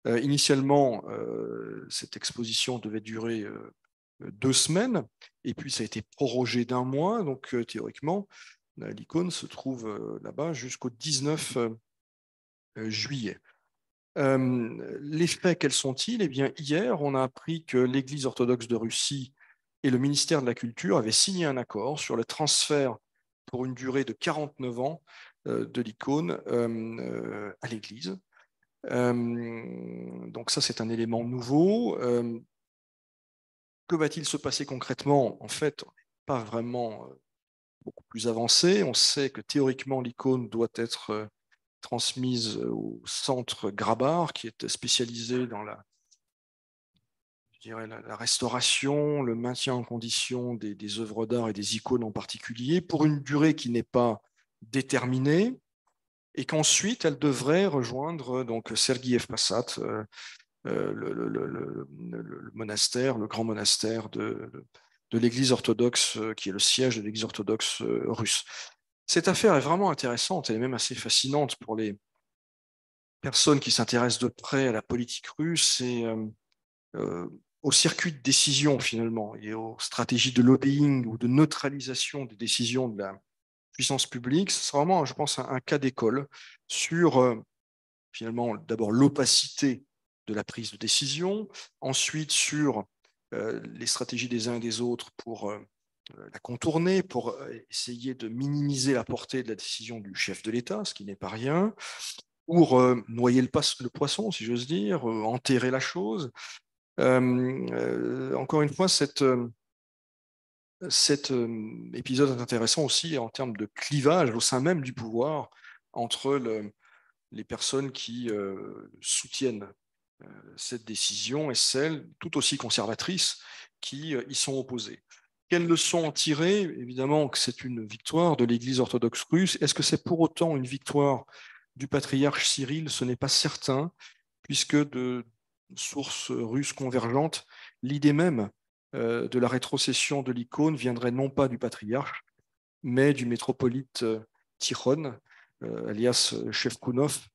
Initialement, cette exposition devait durer 2 semaines, et puis ça a été prorogé d'1 mois, donc théoriquement, l'icône se trouve là-bas jusqu'au 19 juillet. Les faits, quels sont-ils? Eh bien, hier, on a appris que l'Église orthodoxe de Russie et le ministère de la Culture avaient signé un accord sur le transfert pour une durée de 49 ans de l'icône à l'Église. Donc ça, c'est un élément nouveau. Que va-t-il se passer concrètement? En fait, on n'est pas vraiment beaucoup plus avancé. On sait que théoriquement, l'icône doit être transmise au centre Grabar, qui est spécialisé dans la restauration, le maintien en condition des œuvres d'art et des icônes en particulier, pour une durée qui n'est pas déterminée, et qu'ensuite elle devrait rejoindre donc Serguiev Posad, le monastère, le grand monastère de l'Église orthodoxe, qui est le siège de l'Église orthodoxe russe. Cette affaire est vraiment intéressante, elle est même assez fascinante pour les personnes qui s'intéressent de près à la politique russe et au circuit de décision finalement, et aux stratégies de lobbying ou de neutralisation des décisions de la puissance publique. C'est vraiment, je pense, un cas d'école sur finalement d'abord l'opacité de la prise de décision, ensuite sur les stratégies des uns et des autres pour la contourner, pour essayer de minimiser la portée de la décision du chef de l'État, ce qui n'est pas rien, pour noyer le poisson, si j'ose dire, enterrer la chose. Encore une fois, cet épisode est intéressant aussi en termes de clivage au sein même du pouvoir entre les personnes qui soutiennent cette décision et celles tout aussi conservatrices qui y sont opposées. Quelles leçons en tirer? Évidemment que c'est une victoire de l'Église orthodoxe russe. Est-ce que c'est pour autant une victoire du patriarche Cyril? Ce n'est pas certain, puisque de sources russes convergentes, l'idée même de la rétrocession de l'icône viendrait non pas du patriarche, mais du métropolite Tikhon, alias Shevkunov,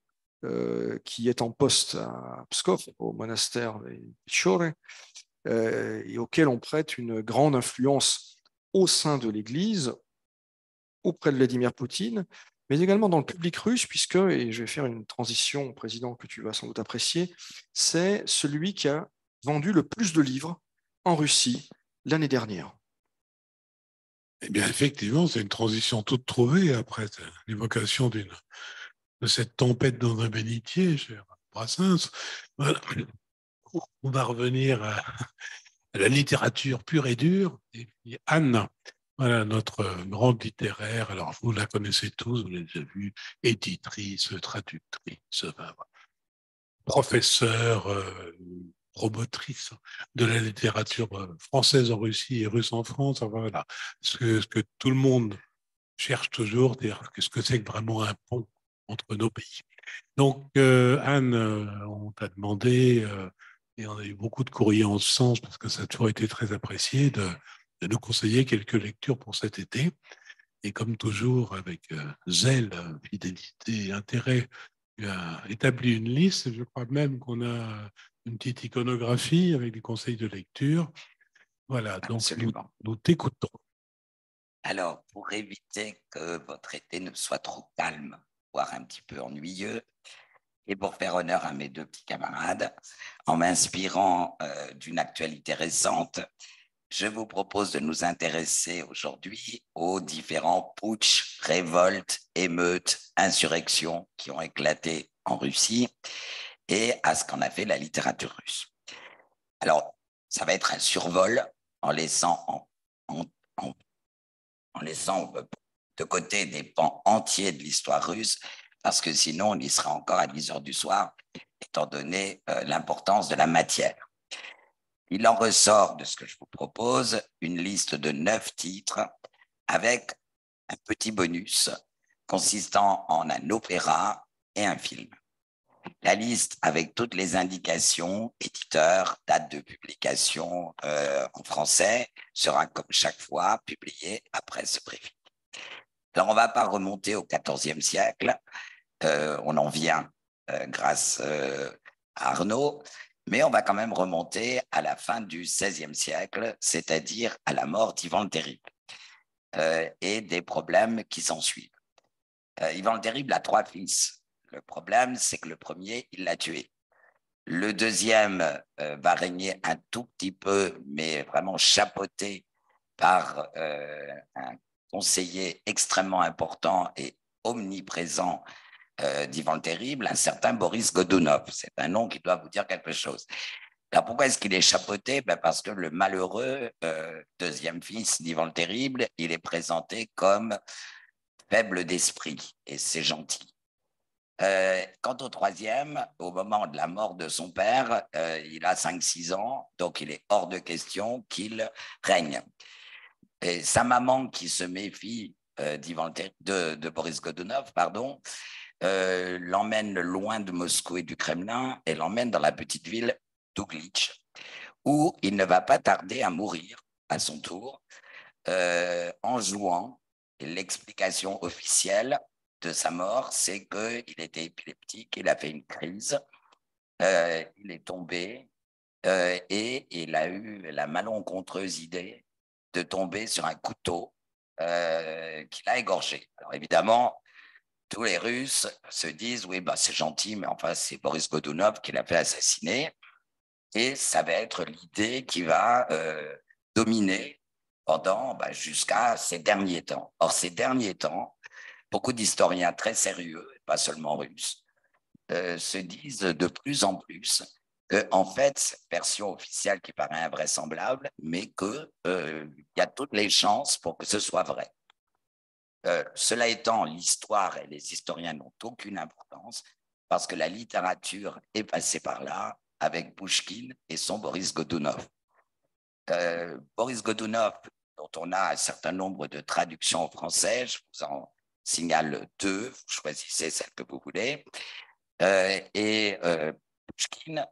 qui est en poste à Pskov, au monastère des Pichore, et auquel on prête une grande influence au sein de l'Église, auprès de Vladimir Poutine, mais également dans le public russe, puisque, et je vais faire une transition, Président, que tu vas sans doute apprécier, c'est celui qui a vendu le plus de livres en Russie l'année dernière. Eh bien, effectivement, c'est une transition toute trouvée après l'évocation de cette tempête dans un bénitier, cher Brassens. Voilà. On va revenir à la littérature pure et dure. Et puis Anne, voilà, notre grande littéraire. Alors, vous la connaissez tous, vous l'avez déjà vue, éditrice, traductrice, voilà, professeure, promotrice de la littérature française en Russie et russe en France. Enfin, voilà, ce que tout le monde cherche toujours, dire qu'est-ce que c'est que vraiment un pont entre nos pays. Donc, Anne, on t'a demandé, et on a eu beaucoup de courriers en ce sens, parce que ça a toujours été très apprécié, de nous conseiller quelques lectures pour cet été. Et comme toujours, avec zèle, fidélité, intérêt, tu as établi une liste. Je crois même qu'on a une petite iconographie avec des conseils de lecture. Voilà, donc nous t'écoutons. Alors, pour éviter que votre été ne soit trop calme, voire un petit peu ennuyeux, et pour faire honneur à mes deux petits camarades, en m'inspirant d'une actualité récente, je vous propose de nous intéresser aujourd'hui aux différents putschs, révoltes, émeutes, insurrections qui ont éclaté en Russie et à ce qu'en a fait la littérature russe. Alors, ça va être un survol en laissant en laissant de côté des pans entiers de l'histoire russe, parce que sinon on y sera encore à 10 heures du soir, étant donné l'importance de la matière. Il en ressort de ce que je vous propose une liste de 9 titres avec un petit bonus consistant en un opéra et un film. La liste avec toutes les indications, éditeurs, date de publication en français, sera comme chaque fois publiée après ce briefing. Alors, on ne va pas remonter au XIVe siècle, on en vient grâce à Arnaud, mais on va quand même remonter à la fin du XVIe siècle, c'est-à-dire à la mort d'Ivan le Terrible et des problèmes qui s'en suivent. Ivan le Terrible a 3 fils. Le problème, c'est que le premier, il l'a tué. Le deuxième va régner un tout petit peu, mais vraiment chapeauté par un conseiller extrêmement important et omniprésent d'Ivan le Terrible, un certain Boris Godunov. C'est un nom qui doit vous dire quelque chose. Alors, pourquoi est-ce qu'il est chapeauté? Parce que le malheureux deuxième fils d'Ivan le Terrible, il est présenté comme faible d'esprit, et c'est gentil. Quant au troisième, au moment de la mort de son père, il a 5-6 ans, donc il est hors de question qu'il règne. Et sa maman, qui se méfie de Boris Godunov, l'emmène loin de Moscou et du Kremlin et l'emmène dans la petite ville d'Ouglitch, où il ne va pas tarder à mourir à son tour en jouant. Et l'explication officielle de sa mort, c'est qu'il était épileptique, il a fait une crise, il est tombé et il a eu la malencontreuse idée de tomber sur un couteau qui l'a égorgé. Alors évidemment, tous les Russes se disent, oui, c'est gentil, mais enfin, c'est Boris Godunov qui l'a fait assassiner. Et ça va être l'idée qui va dominer pendant jusqu'à ces derniers temps. Or, ces derniers temps, beaucoup d'historiens très sérieux, pas seulement russes, se disent de plus en plus que, en fait, cette version officielle qui paraît invraisemblable, mais qu'il y a toutes les chances pour que ce soit vrai. Cela étant, l'histoire et les historiens n'ont aucune importance parce que la littérature est passée par là avec Pouchkine et son Boris Godunov. Boris Godunov, dont on a un certain nombre de traductions en français, je vous en signale 2, vous choisissez celle que vous voulez. Pouchkine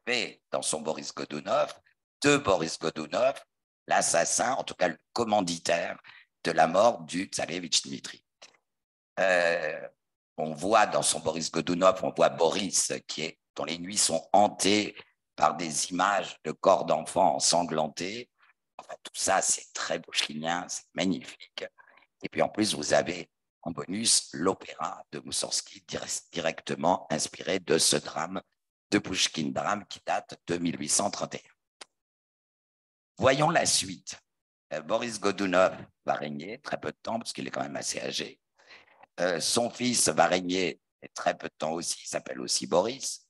fait dans son Boris Godunov, de Boris Godunov, l'assassin, en tout cas le commanditaire de la mort du tsarevitch Dmitri. On voit dans son Boris Godunov, on voit Boris dont les nuits sont hantées par des images de corps d'enfants ensanglantés. Enfin, tout ça, c'est très pouchkinien, c'est magnifique. Et puis en plus, vous avez en bonus l'opéra de Moussorgsky directement inspiré de ce drame de Pouchkine, drame qui date de 1831. Voyons la suite. Boris Godunov va régner très peu de temps, parce qu'il est quand même assez âgé. Son fils va régner très peu de temps aussi, il s'appelle aussi Boris,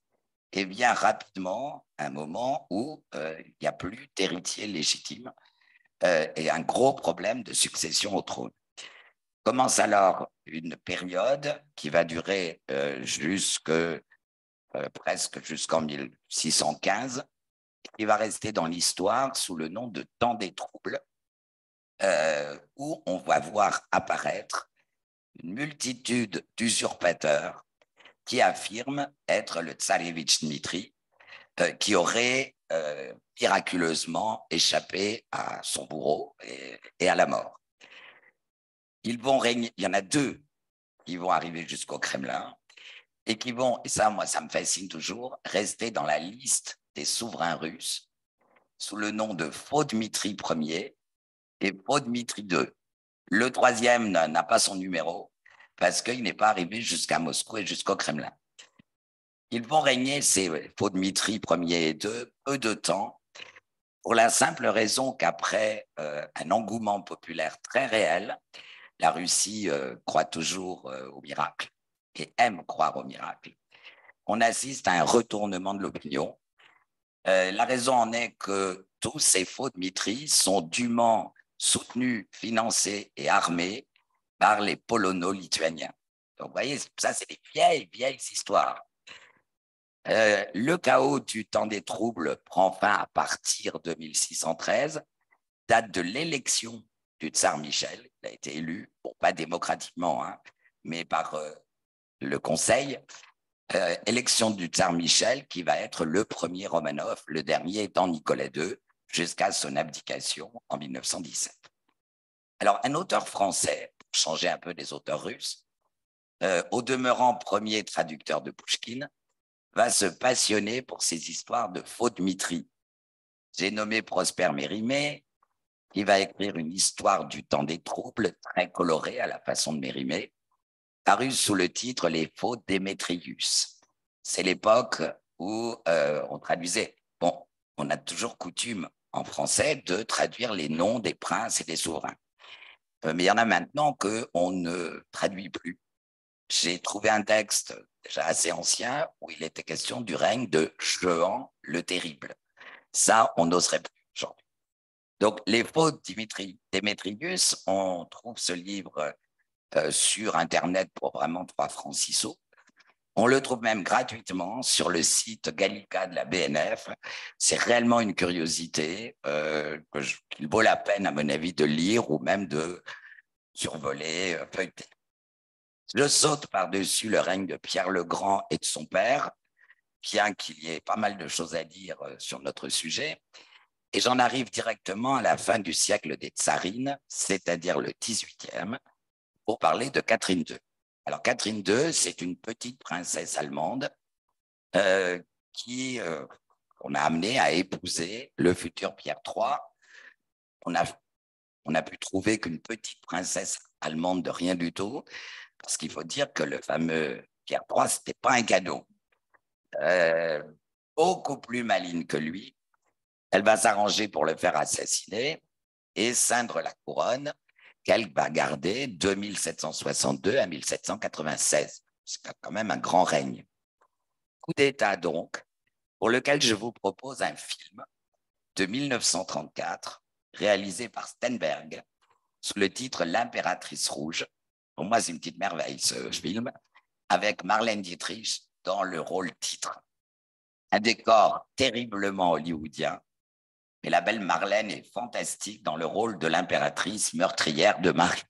et vient rapidement un moment où il n'y a plus d'héritier légitime et un gros problème de succession au trône. Commence alors une période qui va durer presque jusqu'en 1615, et qui va rester dans l'histoire sous le nom de temps des troubles, où on va voir apparaître une multitude d'usurpateurs qui affirment être le tsarevitch Dmitri, qui aurait miraculeusement échappé à son bourreau et à la mort. Ils vont régner, il y en a deux qui vont arriver jusqu'au Kremlin et qui vont, et ça, moi, ça me fascine toujours, rester dans la liste des souverains russes sous le nom de Faux Dmitri Ier et Faux Dmitri II. Le troisième n'a pas son numéro parce qu'il n'est pas arrivé jusqu'à Moscou et jusqu'au Kremlin. Ils vont régner, ces Faux Dmitri Ier et II, peu de temps, pour la simple raison qu'après un engouement populaire très réel, la Russie croit toujours au miracle et aime croire au miracle. On assiste à un retournement de l'opinion. La raison en est que tous ces Faux Dmitri sont dûment soutenus, financés et armés par les polono-lituaniens. Donc, vous voyez, ça, c'est des vieilles histoires. Le chaos du temps des troubles prend fin à partir de 1613, date de l'élection du tsar Michel. Il a été élu, bon, pas démocratiquement, hein, mais par le Conseil. Élection du tsar Michel, qui va être le premier Romanov, le dernier étant Nicolas II, jusqu'à son abdication en 1917. Alors, un auteur français, pour changer un peu des auteurs russes, au demeurant premier traducteur de Pouchkine, va se passionner pour ces histoires de Faux Dmitri. J'ai nommé Prosper Mérimée, qui va écrire une histoire du temps des troubles, très colorée à la façon de Mérimée, parue sous le titre Les Faux Démétrius. C'est l'époque où on traduisait. Bon, on a toujours coutume en français de traduire les noms des princes et des souverains. Mais il y en a maintenant qu'on ne traduit plus. J'ai trouvé un texte déjà assez ancien où il était question du règne de Jehan le Terrible. Ça, on n'oserait plus aujourd'hui. Donc, les Faux Démétrius, on trouve ce livre sur Internet pour vraiment 3 francs 6 sous. On le trouve même gratuitement sur le site Gallica de la BNF. C'est réellement une curiosité qu'il vaut la peine, à mon avis, de lire ou même de survoler, feuilleter. Je saute par-dessus le règne de Pierre le Grand et de son père, bien qu'il y ait pas mal de choses à dire sur notre sujet, et j'en arrive directement à la fin du siècle des tsarines, c'est-à-dire le 18e, pour parler de Catherine II. Alors, Catherine II, c'est une petite princesse allemande qu'on a amenée à épouser le futur Pierre III. On a pu trouver qu'une petite princesse allemande de rien du tout, parce qu'il faut dire que le fameux Pierre III, ce n'était pas un cadeau. Beaucoup plus maligne que lui, elle va s'arranger pour le faire assassiner et ceindre la couronne qu'elle va garder de 1762 à 1796. C'est quand même un grand règne. Coup d'État donc, pour lequel je vous propose un film de 1934, réalisé par Steinberg, sous le titre L'Impératrice rouge. Pour moi, c'est une petite merveille, ce film, avec Marlène Dietrich dans le rôle titre. Un décor terriblement hollywoodien, mais la belle Marlène est fantastique dans le rôle de l'impératrice meurtrière de Marie.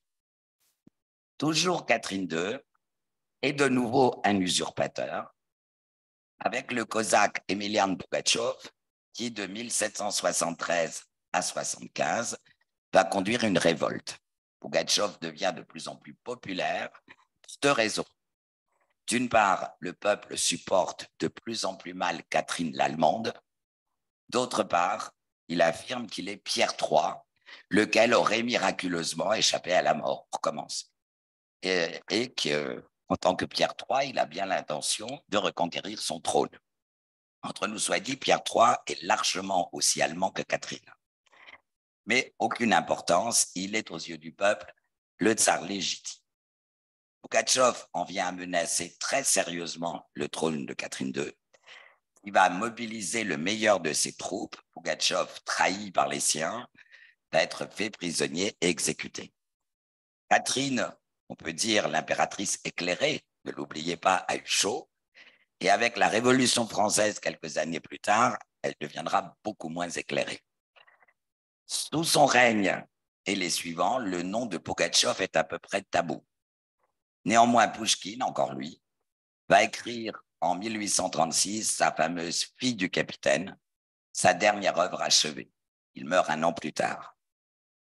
Toujours Catherine II est de nouveau un usurpateur, avec le cosaque Emilian Pugatchov, qui de 1773 à 75 va conduire une révolte. Pugatchov devient de plus en plus populaire pour deux raisons. D'une part, le peuple supporte de plus en plus mal Catherine l'Allemande. D'autre part, il affirme qu'il est Pierre III, lequel aurait miraculeusement échappé à la mort pour commencer. Et qu'en tant que Pierre III, il a bien l'intention de reconquérir son trône. Entre nous soit dit, Pierre III est largement aussi allemand que Catherine. Mais aucune importance, il est aux yeux du peuple le tsar légitime. Pugatchov en vient à menacer très sérieusement le trône de Catherine II. Il va mobiliser le meilleur de ses troupes. Pugatchov, trahi par les siens, va être fait prisonnier et exécuté. Catherine, on peut dire l'impératrice éclairée, ne l'oubliez pas, a eu chaud. Et avec la Révolution française, quelques années plus tard, elle deviendra beaucoup moins éclairée. Sous son règne et les suivants, le nom de Pugatchov est à peu près tabou. Néanmoins, Pouchkine, encore lui, va écrire en 1836 sa fameuse Fille du capitaine, sa dernière œuvre achevée. Il meurt un an plus tard.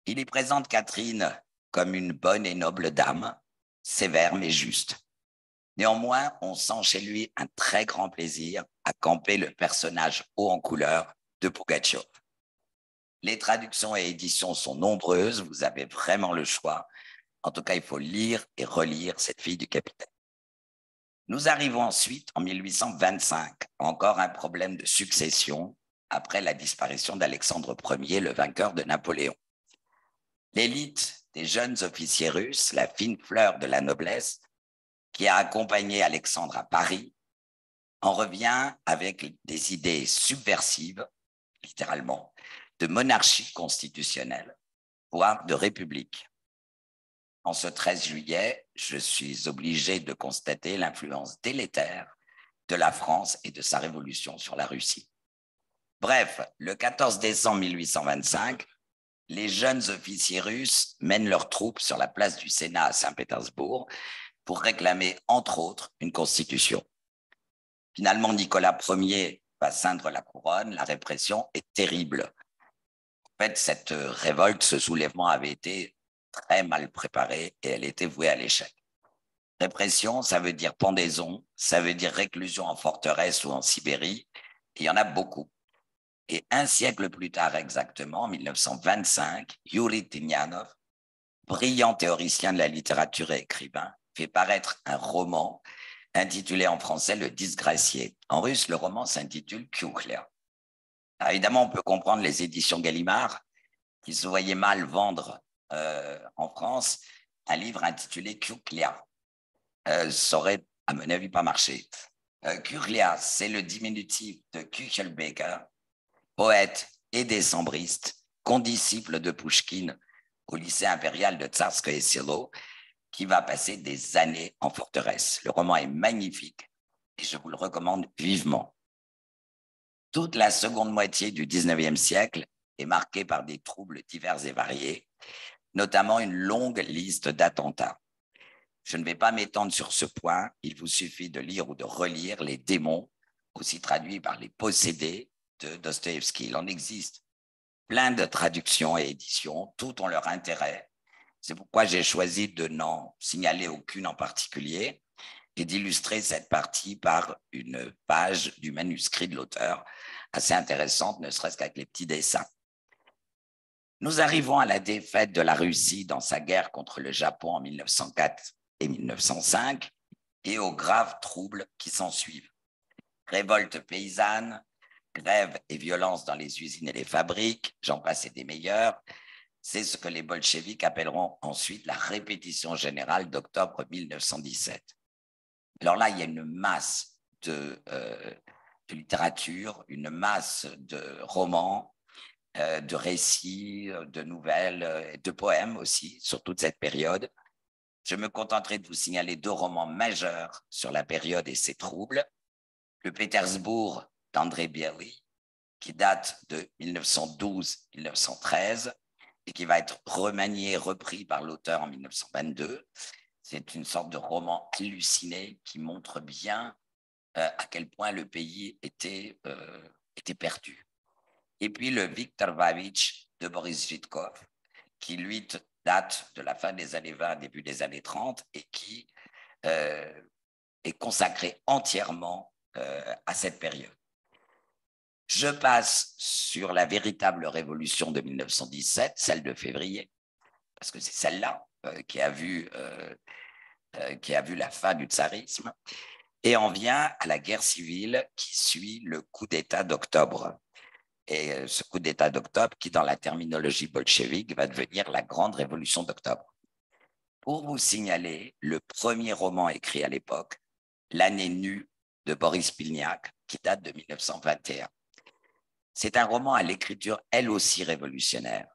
Il y présente Catherine comme une bonne et noble dame, sévère mais juste. Néanmoins, on sent chez lui un très grand plaisir à camper le personnage haut en couleur de Pugatchov. Les traductions et éditions sont nombreuses, vous avez vraiment le choix. En tout cas, il faut lire et relire cette Fille du capitaine. Nous arrivons ensuite en 1825, encore un problème de succession après la disparition d'Alexandre Ier, le vainqueur de Napoléon. L'élite des jeunes officiers russes, la fine fleur de la noblesse, qui a accompagné Alexandre à Paris, en revient avec des idées subversives, littéralement, de monarchie constitutionnelle, voire de république. En ce 13 juillet, je suis obligé de constater l'influence délétère de la France et de sa révolution sur la Russie. Bref, le 14 décembre 1825, les jeunes officiers russes mènent leurs troupes sur la place du Sénat à Saint-Pétersbourg pour réclamer, entre autres, une constitution. Finalement, Nicolas Ier va ceindre la couronne, la répression est terrible. En fait, cette révolte, ce soulèvement avait été très mal préparée et elle était vouée à l'échec. Répression, ça veut dire pendaison, ça veut dire réclusion en forteresse ou en Sibérie, et il y en a beaucoup. Et un siècle plus tard exactement, en 1925, Yuri Tynyanov, brillant théoricien de la littérature et écrivain, fait paraître un roman intitulé en français Le Disgracié. En russe, le roman s'intitule Kyukhlia. Alors évidemment, on peut comprendre les éditions Gallimard qui se voyaient mal vendre en France un livre intitulé Kyukhlia. Ça aurait, à mon avis, pas marché. Kyukhlia, c'est le diminutif de Küchelbecker, poète et décembriste, condisciple de Pouchkine au lycée impérial de Tsarskoye Selo, qui va passer des années en forteresse. Le roman est magnifique et je vous le recommande vivement. Toute la seconde moitié du 19e siècle est marquée par des troubles divers et variés, notamment une longue liste d'attentats. Je ne vais pas m'étendre sur ce point, il vous suffit de lire ou de relire Les démons, aussi traduits par Les possédés de Dostoïevski. Il en existe plein de traductions et éditions, toutes ont leur intérêt. C'est pourquoi j'ai choisi de n'en signaler aucune en particulier et d'illustrer cette partie par une page du manuscrit de l'auteur, assez intéressante, ne serait-ce qu'avec les petits dessins. Nous arrivons à la défaite de la Russie dans sa guerre contre le Japon en 1904 et 1905 et aux graves troubles qui s'ensuivent. Révolte paysanne, grève et violence dans les usines et les fabriques, j'en passe et des meilleurs. C'est ce que les bolcheviks appelleront ensuite la répétition générale d'octobre 1917. Alors là, il y a une masse de littérature, une masse de romans, de récits, de nouvelles, de poèmes aussi sur toute cette période. Je me contenterai de vous signaler deux romans majeurs sur la période et ses troubles. Le Pétersbourg d'André Bierly, qui date de 1912-1913 et qui va être remanié, repris par l'auteur en 1922. C'est une sorte de roman halluciné qui montre bien à quel point le pays était perdu. Et puis le Viktorovitch de Boris Zhivkov, qui lui date de la fin des années 20, début des années 30, et qui est consacré entièrement à cette période. Je passe sur la véritable révolution de 1917, celle de février, parce que c'est celle-là qui a vu la fin du tsarisme, et on vient à la guerre civile qui suit le coup d'État d'octobre. Et ce coup d'État d'octobre qui, dans la terminologie bolchevique, va devenir la grande révolution d'octobre. Pour vous signaler le premier roman écrit à l'époque, L'année nue de Boris Pilniak, qui date de 1921. C'est un roman à l'écriture elle aussi révolutionnaire,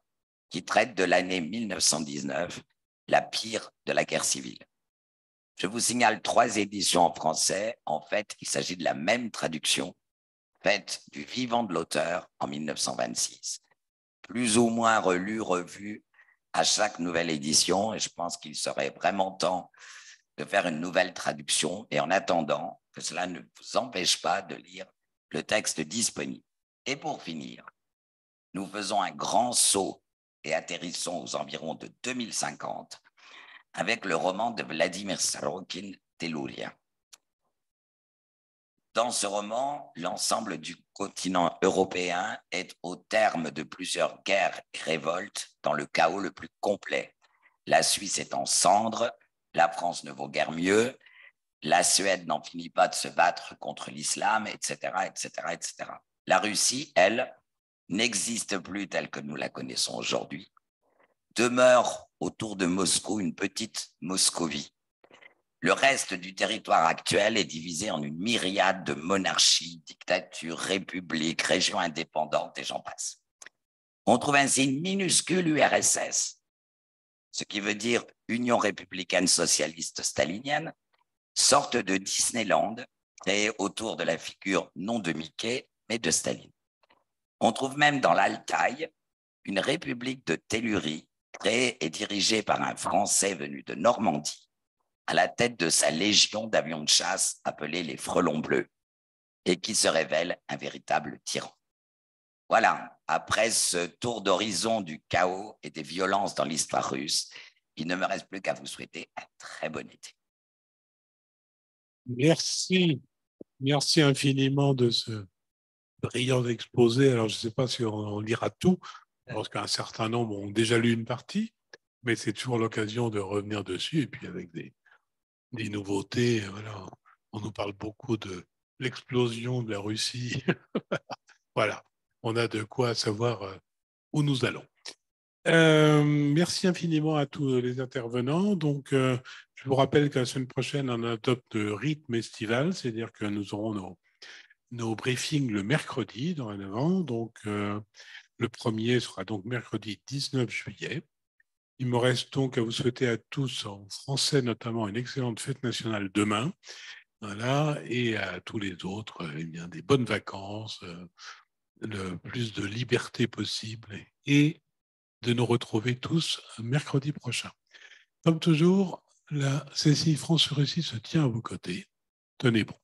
qui traite de l'année 1919, la pire de la guerre civile. Je vous signale 3 éditions en français. En fait, il s'agit de la même traduction faite du vivant de l'auteur en 1926. Plus ou moins relu, revu à chaque nouvelle édition, et je pense qu'il serait vraiment temps de faire une nouvelle traduction, et en attendant, que cela ne vous empêche pas de lire le texte disponible. Et pour finir, nous faisons un grand saut et atterrissons aux environs de 2050 avec le roman de Vladimir Sorokin, Teluria. Dans ce roman, l'ensemble du continent européen est au terme de plusieurs guerres et révoltes dans le chaos le plus complet. La Suisse est en cendres, la France ne vaut guère mieux, la Suède n'en finit pas de se battre contre l'islam, etc., etc., etc. La Russie, elle, n'existe plus telle que nous la connaissons aujourd'hui. Demeure autour de Moscou une petite Moscovie. Le reste du territoire actuel est divisé en une myriade de monarchies, dictatures, républiques, régions indépendantes et j'en passe. On trouve ainsi une minuscule URSS, ce qui veut dire Union républicaine socialiste stalinienne, sorte de Disneyland créée autour de la figure non de Mickey, mais de Staline. On trouve même dans l'Altaï une république de Tellurie créée et dirigée par un Français venu de Normandie, à la tête de sa légion d'avions de chasse appelée les Frelons Bleus, et qui se révèle un véritable tyran. Voilà, après ce tour d'horizon du chaos et des violences dans l'histoire russe, il ne me reste plus qu'à vous souhaiter un très bon été. Merci. Merci infiniment de ce brillant exposé. Alors, je ne sais pas si on lira tout, parce qu'un certain nombre ont déjà lu une partie, mais c'est toujours l'occasion de revenir dessus, et puis avec des nouveautés. Voilà. On nous parle beaucoup de l'explosion de la Russie. Voilà, on a de quoi savoir où nous allons. Merci infiniment à tous les intervenants. Donc, je vous rappelle que la semaine prochaine, on adopte le rythme estival, c'est-à-dire que nous aurons nos briefings le mercredi dorénavant. Donc, le premier sera donc mercredi 19 juillet. Il me reste donc à vous souhaiter à tous, en français notamment, une excellente fête nationale demain. Voilà, et à tous les autres, eh bien, des bonnes vacances, le plus de liberté possible, et de nous retrouver tous mercredi prochain. Comme toujours, la CCI France-Russie se tient à vos côtés. Tenez bon.